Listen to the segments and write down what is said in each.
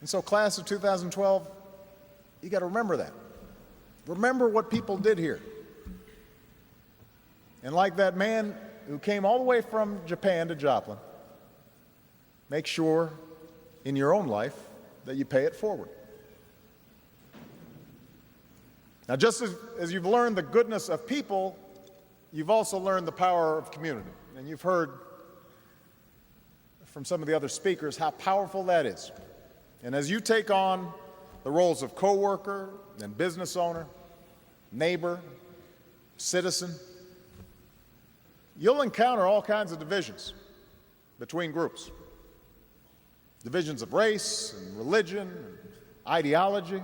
And so, class of 2012, you got to remember that. Remember what people did here. And like that man who came all the way from Japan to Joplin, make sure in your own life that you pay it forward. Now, just as you've learned the goodness of people, you've also learned the power of community. And you've heard from some of the other speakers how powerful that is. And as you take on the roles of coworker and business owner, neighbor, citizen, you'll encounter all kinds of divisions between groups. Divisions of race and religion and ideology.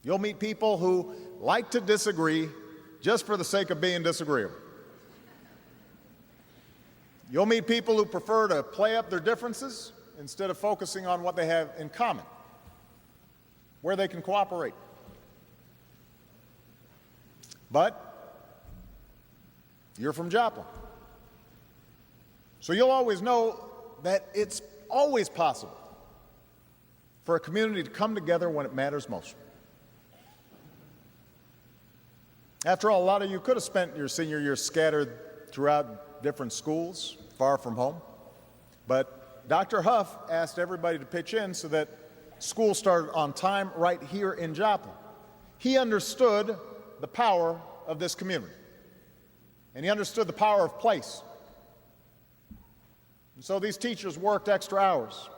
You'll meet people who like to disagree just for the sake of being disagreeable. You'll meet people who prefer to play up their differences instead of focusing on what they have in common, where they can cooperate. But you're from Joplin, so you'll always know that it's always possible for a community to come together when it matters most. After all, a lot of you could have spent your senior year scattered throughout different schools, far from home. But Dr. Huff asked everybody to pitch in so that school started on time right here in Joplin. He understood the power of this community. And he understood the power of place. And so these teachers worked extra hours.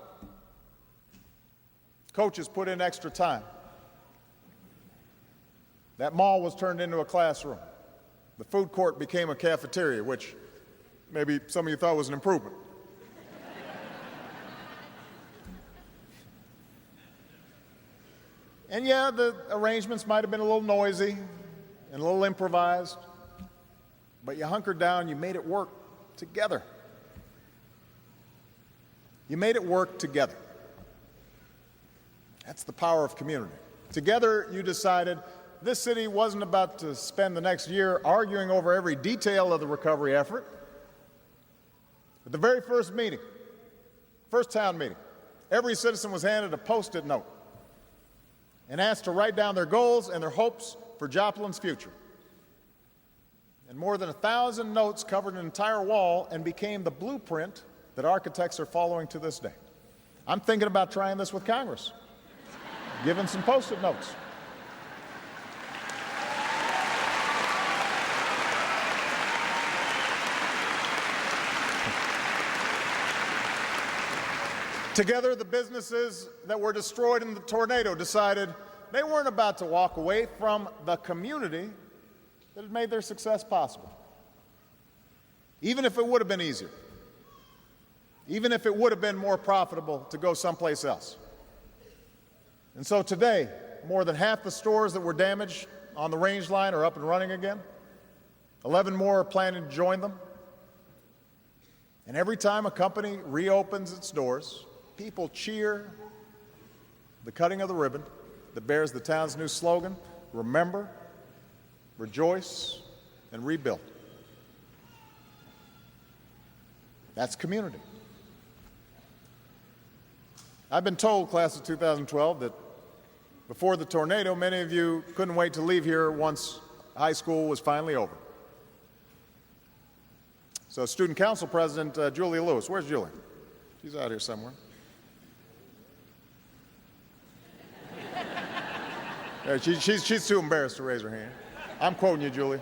Coaches put in extra time. That mall was turned into a classroom. The food court became a cafeteria, which maybe some of you thought was an improvement. And yeah, the arrangements might have been a little noisy and a little improvised, but you hunkered down, you made it work together. You made it work together. That's the power of community. Together, you decided this city wasn't about to spend the next year arguing over every detail of the recovery effort. At the very first meeting, first town meeting, every citizen was handed a Post-it note and asked to write down their goals and their hopes for Joplin's future. And more than 1,000 notes covered an entire wall and became the blueprint that architects are following to this day. I'm thinking about trying this with Congress, giving some Post-it notes. Together, the businesses that were destroyed in the tornado decided they weren't about to walk away from the community that had made their success possible. Even if it would have been easier. Even if it would have been more profitable to go someplace else. And so today, more than half the stores that were damaged on the range line are up and running again. 11 more are planning to join them. And every time a company reopens its doors, people cheer the cutting of the ribbon that bears the town's new slogan, remember, rejoice, and rebuild. That's community. I've been told, class of 2012, that before the tornado, many of you couldn't wait to leave here once high school was finally over. So Student Council President Julia Lewis, where's Julie? She's out here somewhere. She's too embarrassed to raise her hand. I'm quoting you, Julie.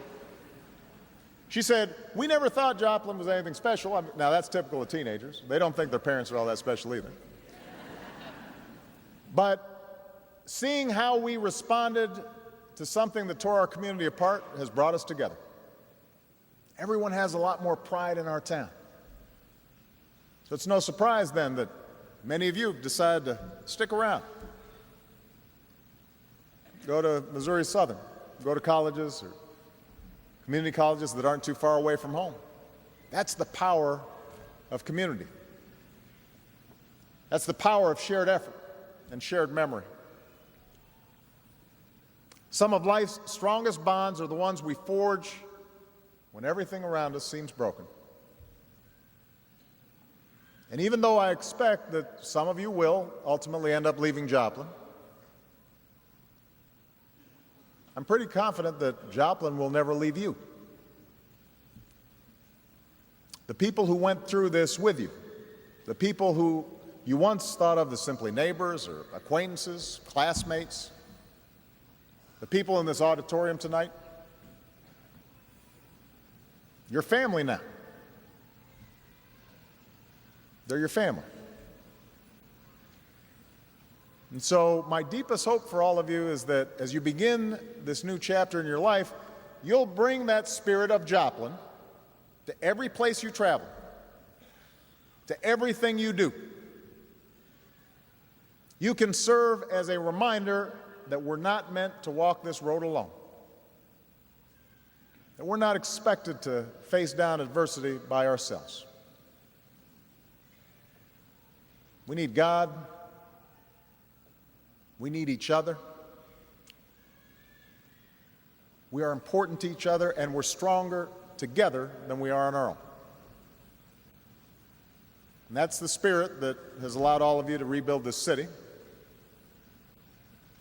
She said, "We never thought Joplin was anything special." Now, that's typical of teenagers. They don't think their parents are all that special either. But seeing how we responded to something that tore our community apart has brought us together. Everyone has a lot more pride in our town. So it's no surprise then that many of you have decided to stick around. Go to Missouri Southern, go to colleges or community colleges that aren't too far away from home. That's the power of community. That's the power of shared effort and shared memory. Some of life's strongest bonds are the ones we forge when everything around us seems broken. And even though I expect that some of you will ultimately end up leaving Joplin, I'm pretty confident that Joplin will never leave you. The people who went through this with you, the people who you once thought of as simply neighbors or acquaintances, classmates, the people in this auditorium tonight, your family now. They're your family. And so my deepest hope for all of you is that as you begin this new chapter in your life, you'll bring that spirit of Joplin to every place you travel, to everything you do. You can serve as a reminder that we're not meant to walk this road alone, that we're not expected to face down adversity by ourselves. We need God. We need each other. We are important to each other, and we're stronger together than we are on our own. And that's the spirit that has allowed all of you to rebuild this city.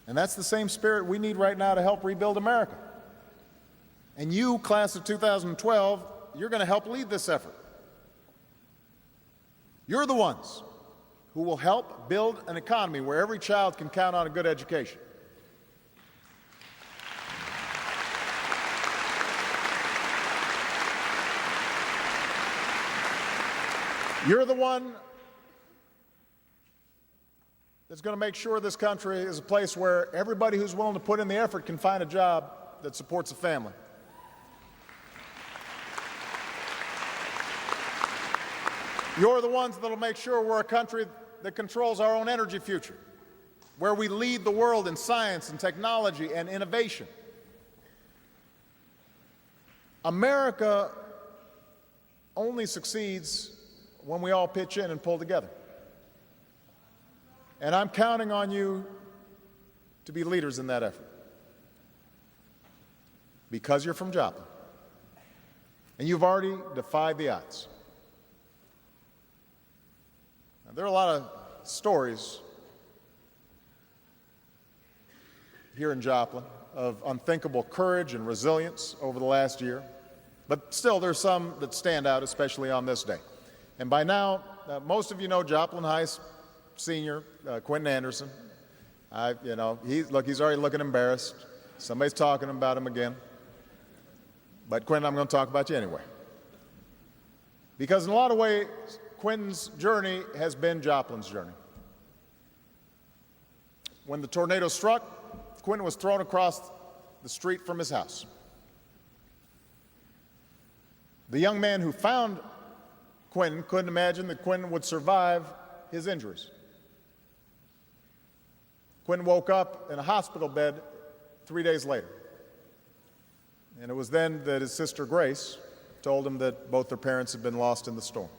And that's the same spirit we need right now to help rebuild America. And you, class of 2012, you're going to help lead this effort. You're the ones who will help build an economy where every child can count on a good education. You're the one that's going to make sure this country is a place where everybody who's willing to put in the effort can find a job that supports a family. You're the ones that'll make sure we're a country that controls our own energy future, where we lead the world in science and technology and innovation. America only succeeds when we all pitch in and pull together. And I'm counting on you to be leaders in that effort, because you're from Joplin, and you've already defied the odds. Now, there are a lot of stories here in Joplin of unthinkable courage and resilience over the last year, but still there's some that stand out, especially on this day. And by now, most of you know Joplin High senior Quentin Anderson. He's already looking embarrassed. Somebody's talking about him again. But Quentin, I'm going to talk about you anyway. Because in a lot of ways, Quentin's journey has been Joplin's journey. When the tornado struck, Quentin was thrown across the street from his house. The young man who found Quentin couldn't imagine that Quentin would survive his injuries. Quentin woke up in a hospital bed 3 days later. And it was then that his sister Grace told him that both their parents had been lost in the storm.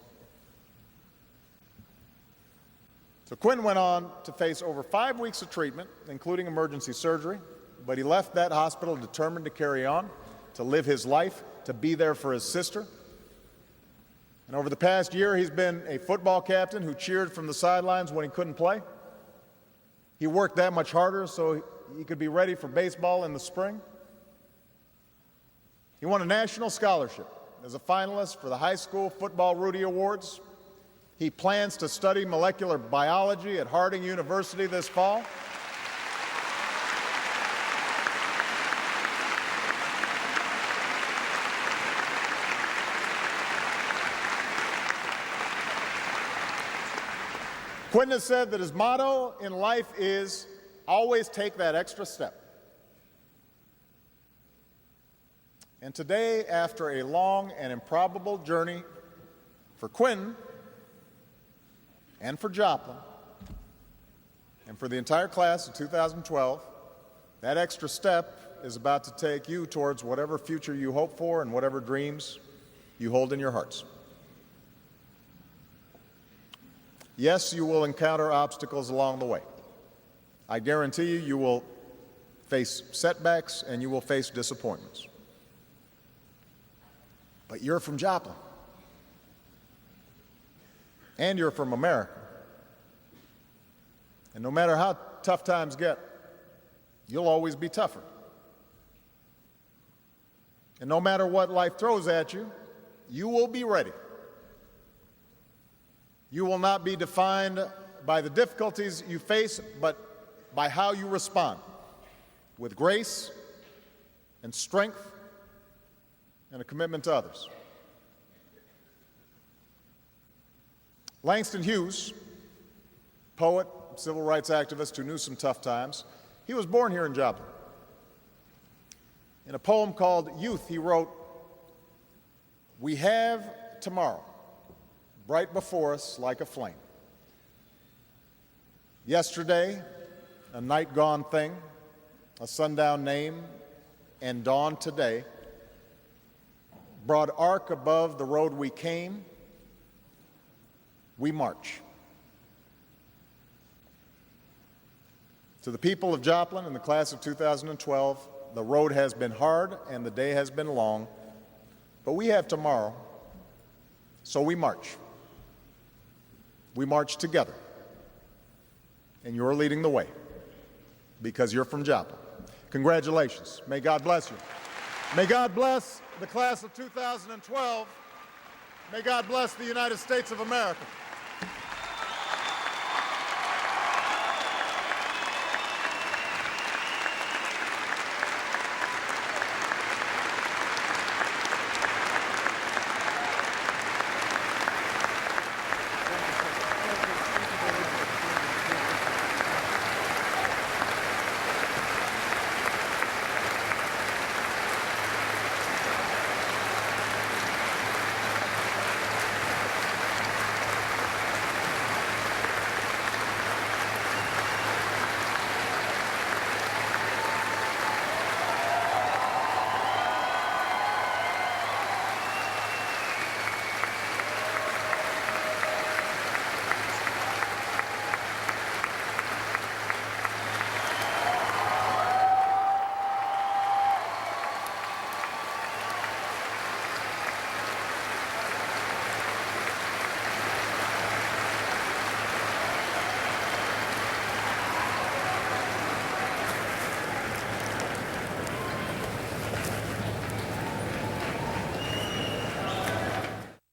So Quentin went on to face over 5 weeks of treatment, including emergency surgery, but he left that hospital determined to carry on, to live his life, to be there for his sister. And over the past year, he's been a football captain who cheered from the sidelines when he couldn't play. He worked that much harder so he could be ready for baseball in the spring. He won a national scholarship as a finalist for the High School Football Rudy Awards. He plans to study molecular biology at Harding University this fall. Quentin has said that his motto in life is always take that extra step. And today, after a long and improbable journey for Quentin and for Joplin and for the entire class of 2012, that extra step is about to take you towards whatever future you hope for and whatever dreams you hold in your hearts. Yes, you will encounter obstacles along the way. I guarantee you, you will face setbacks and you will face disappointments. But you're from Joplin. and you're from America. And no matter how tough times get, you'll always be tougher. And no matter what life throws at you, you will be ready. You will not be defined by the difficulties you face, but by how you respond, with grace and strength and a commitment to others. Langston Hughes, poet, civil rights activist who knew some tough times, he was born here in Joplin. In a poem called Youth, he wrote, "We have tomorrow bright before us like a flame. Yesterday, a night gone thing, a sundown name, and dawn today. Broad arc above the road we came, we march." To the people of Joplin in the class of 2012, the road has been hard and the day has been long, but we have tomorrow, so we march. We march together, and you're leading the way because you're from Joplin. Congratulations. May God bless you. May God bless the class of 2012. May God bless the United States of America.